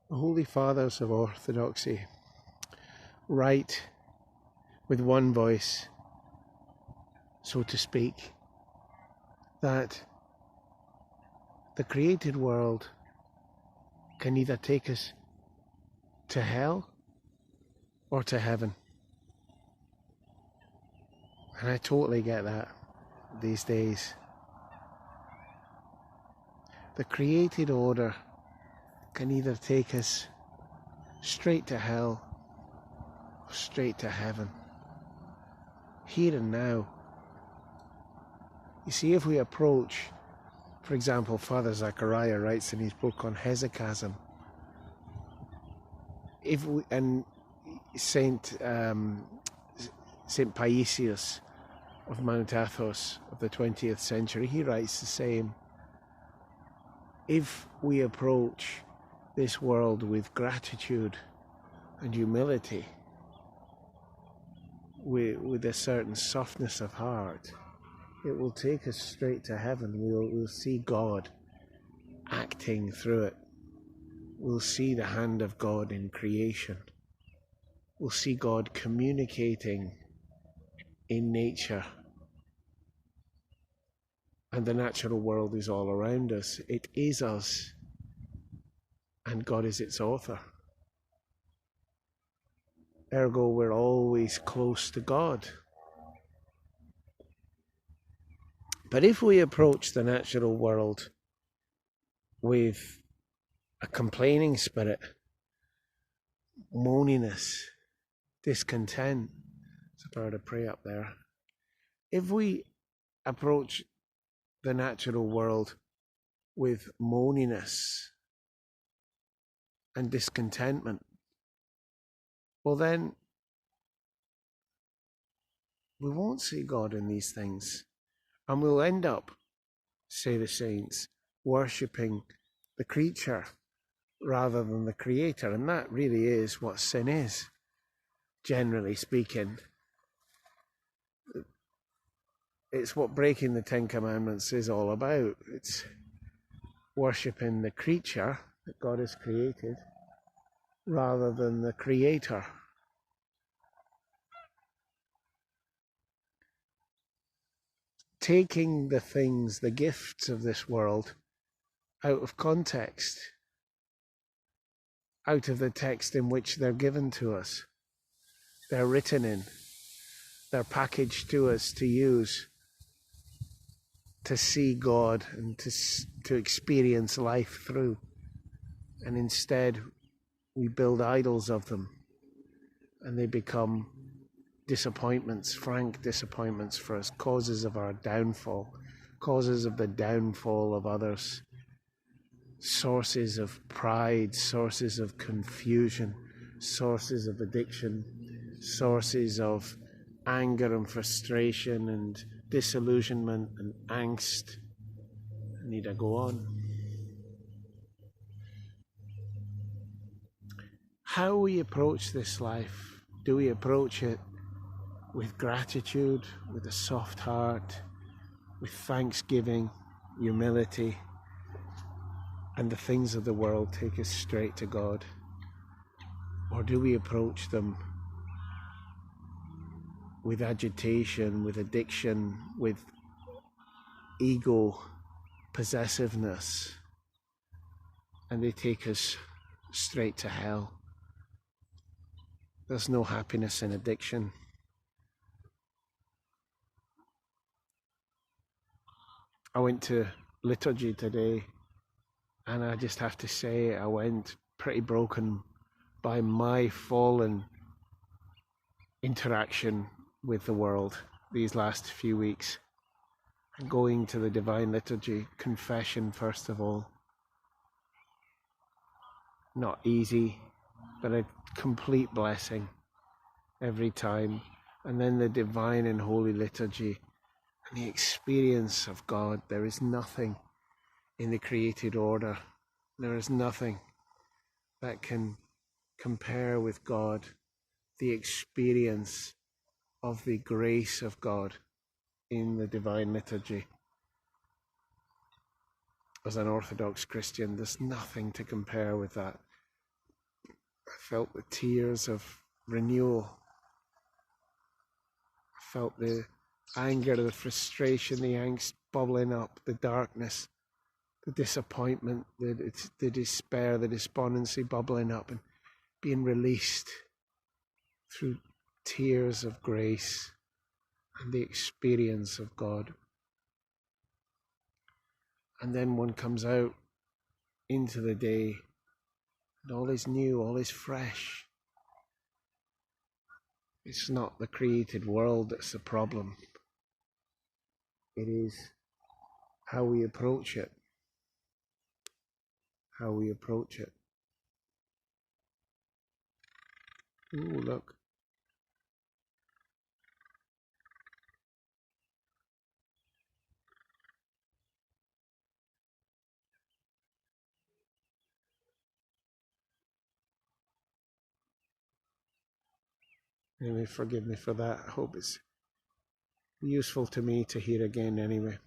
The Holy Fathers of Orthodoxy write with one voice, so to speak, that the created world can either take us to hell or to heaven. And I totally get that these days. The created order can either take us straight to hell or straight to heaven, here and now. You see, if we approach, for example, Father Zachariah writes in his book on hesychasm, and Saint Paisius of Mount Athos of the 20th century, he writes the same. If we approach this world with gratitude and humility, with a certain softness of heart, it will take us straight to heaven. We'll see God acting through it. We'll see the hand of God in creation. We'll see God communicating in nature. And the natural world is all around us. It is us. And God is its author. Ergo, we're always close to God. But if we approach the natural world with a complaining spirit, moaniness, discontent, it's a bird of prey up there. If we approach the natural world with moaniness and discontentment, well then we won't see God in these things, and we'll end up, say the saints, worshipping the creature rather than the creator. And that really is what sin is, generally speaking. It's what breaking the Ten Commandments is all about. It's worshipping the creature that God has created rather than the creator. Taking the things, the gifts of this world, out of context, out of the text in which they're given to us, they're written in, they're packaged to us to use, to see God and to experience life through. And instead, we build idols of them, and they become disappointments, frank disappointments for us, causes of our downfall, causes of the downfall of others, sources of pride, sources of confusion, sources of addiction, sources of anger and frustration and disillusionment and angst. Need I go on? How we approach this life, do we approach it with gratitude, with a soft heart, with thanksgiving, humility, and the things of the world take us straight to God? Or do we approach them with agitation, with addiction, with ego, possessiveness, and they take us straight to hell? There's no happiness in addiction. I went to liturgy today, and I just have to say I went pretty broken by my fallen interaction with the world these last few weeks. Going to the Divine Liturgy, confession first of all. Not easy, but a complete blessing every time. And then the Divine and Holy Liturgy and the experience of God. There is nothing in the created order. There is nothing that can compare with God. The experience of the grace of God in the Divine Liturgy. As an Orthodox Christian, there's nothing to compare with that. I felt the tears of renewal. I felt the anger, the frustration, the angst bubbling up, the darkness, the disappointment, the despair, the despondency bubbling up and being released through tears of grace and the experience of God. And then one comes out into the day and all is new, all is fresh. It's not the created world that's the problem. It is how we approach it. How we approach it. Ooh, look. Anyway, forgive me for that. I hope it's useful to me to hear again anyway.